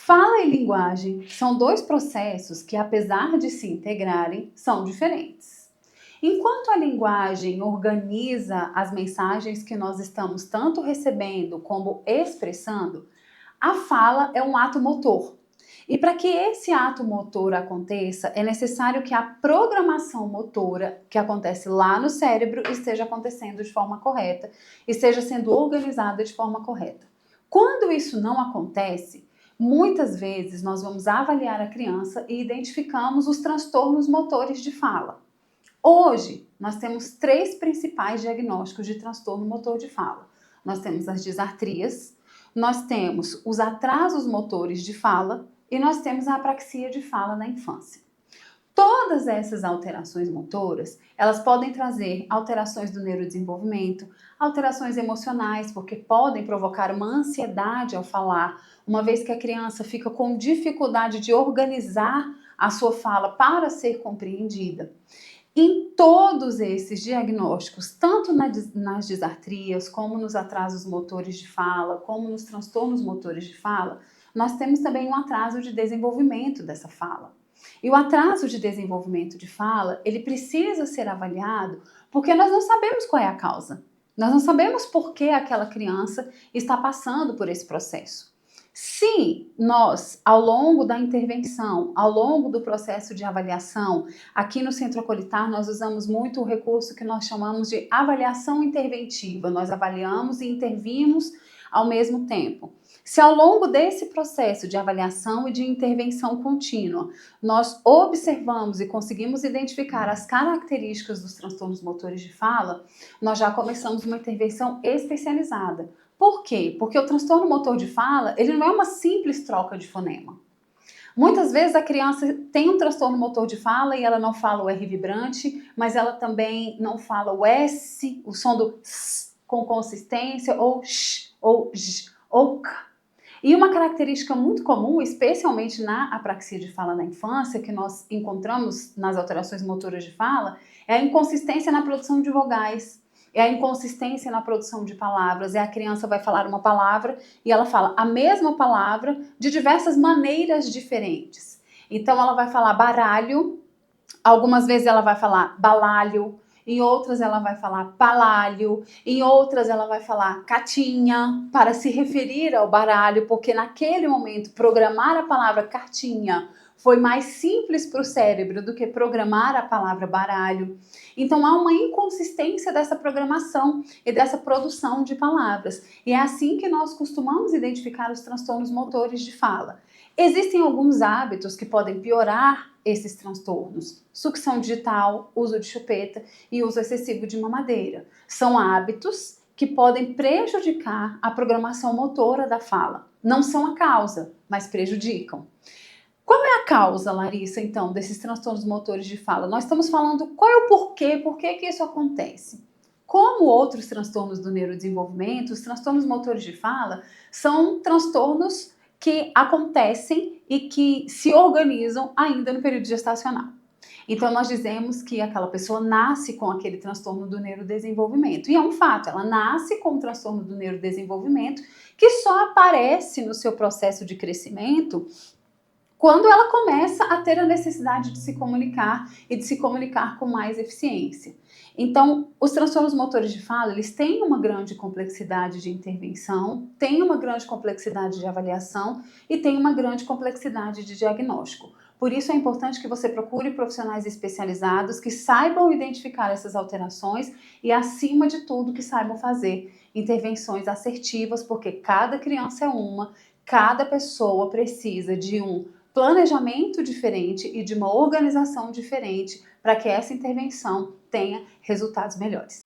Fala e linguagem são dois processos que, apesar de se integrarem, são diferentes. Enquanto a linguagem organiza as mensagens que nós estamos tanto recebendo como expressando, a fala é um ato motor. E para que esse ato motor aconteça, é necessário que a programação motora que acontece lá no cérebro esteja acontecendo de forma correta, esteja sendo organizada de forma correta. Quando isso não acontece, muitas vezes nós vamos avaliar a criança e identificamos os transtornos motores de fala. Hoje, nós temos três principais diagnósticos de transtorno motor de fala. Nós temos as disartrias, nós temos os atrasos motores de fala e nós temos a apraxia de fala na infância. Todas essas alterações motoras, elas podem trazer alterações do neurodesenvolvimento, alterações emocionais, porque podem provocar uma ansiedade ao falar, uma vez que a criança fica com dificuldade de organizar a sua fala para ser compreendida. Em todos esses diagnósticos, tanto nas disartrias, como nos atrasos motores de fala, como nos transtornos motores de fala, nós temos também um atraso de desenvolvimento dessa fala. E o atraso de desenvolvimento de fala, ele precisa ser avaliado porque nós não sabemos qual é a causa. Nós não sabemos por que aquela criança está passando por esse processo. Se nós, ao longo da intervenção, ao longo do processo de avaliação, aqui no Centro Acolitar nós usamos muito o recurso que nós chamamos de avaliação interventiva. Nós avaliamos e intervimos ao mesmo tempo. Se ao longo desse processo de avaliação e de intervenção contínua, nós observamos e conseguimos identificar as características dos transtornos motores de fala, nós já começamos uma intervenção especializada. Por quê? Porque o transtorno motor de fala, ele não é uma simples troca de fonema. Muitas vezes a criança tem um transtorno motor de fala e ela não fala o R vibrante, mas ela também não fala o S, o som do S com consistência, ou Sh, ou J, ou K. E uma característica muito comum, especialmente na apraxia de fala na infância, que nós encontramos nas alterações motoras de fala, é a inconsistência na produção de vogais, é a inconsistência na produção de palavras. A criança vai falar uma palavra e ela fala a mesma palavra de diversas maneiras diferentes. Então ela vai falar baralho, algumas vezes ela vai falar balalho, em outras ela vai falar palalho, em outras ela vai falar catinha, para se referir ao baralho, porque naquele momento programar a palavra cartinha foi mais simples para o cérebro do que programar a palavra baralho. Então há uma inconsistência dessa programação e dessa produção de palavras. E é assim que nós costumamos identificar os transtornos motores de fala. Existem alguns hábitos que podem piorar esses transtornos. Sucção digital, uso de chupeta e uso excessivo de mamadeira. São hábitos que podem prejudicar a programação motora da fala. Não são a causa, mas prejudicam. Qual é a causa, Larissa, então, desses transtornos motores de fala? Nós estamos falando qual é o porquê, por que isso acontece? Como outros transtornos do neurodesenvolvimento, os transtornos motores de fala são transtornos que acontecem e que se organizam ainda no período gestacional. Então, nós dizemos que aquela pessoa nasce com aquele transtorno do neurodesenvolvimento. E é um fato, ela nasce com o transtorno do neurodesenvolvimento que só aparece no seu processo de crescimento quando ela começa a ter a necessidade de se comunicar e de se comunicar com mais eficiência. Então, os transtornos motores de fala, eles têm uma grande complexidade de intervenção, têm uma grande complexidade de avaliação e têm uma grande complexidade de diagnóstico. Por isso é importante que você procure profissionais especializados que saibam identificar essas alterações e, acima de tudo, que saibam fazer intervenções assertivas, porque cada criança é uma, cada pessoa precisa de um planejamento diferente e de uma organização diferente para que essa intervenção tenha resultados melhores.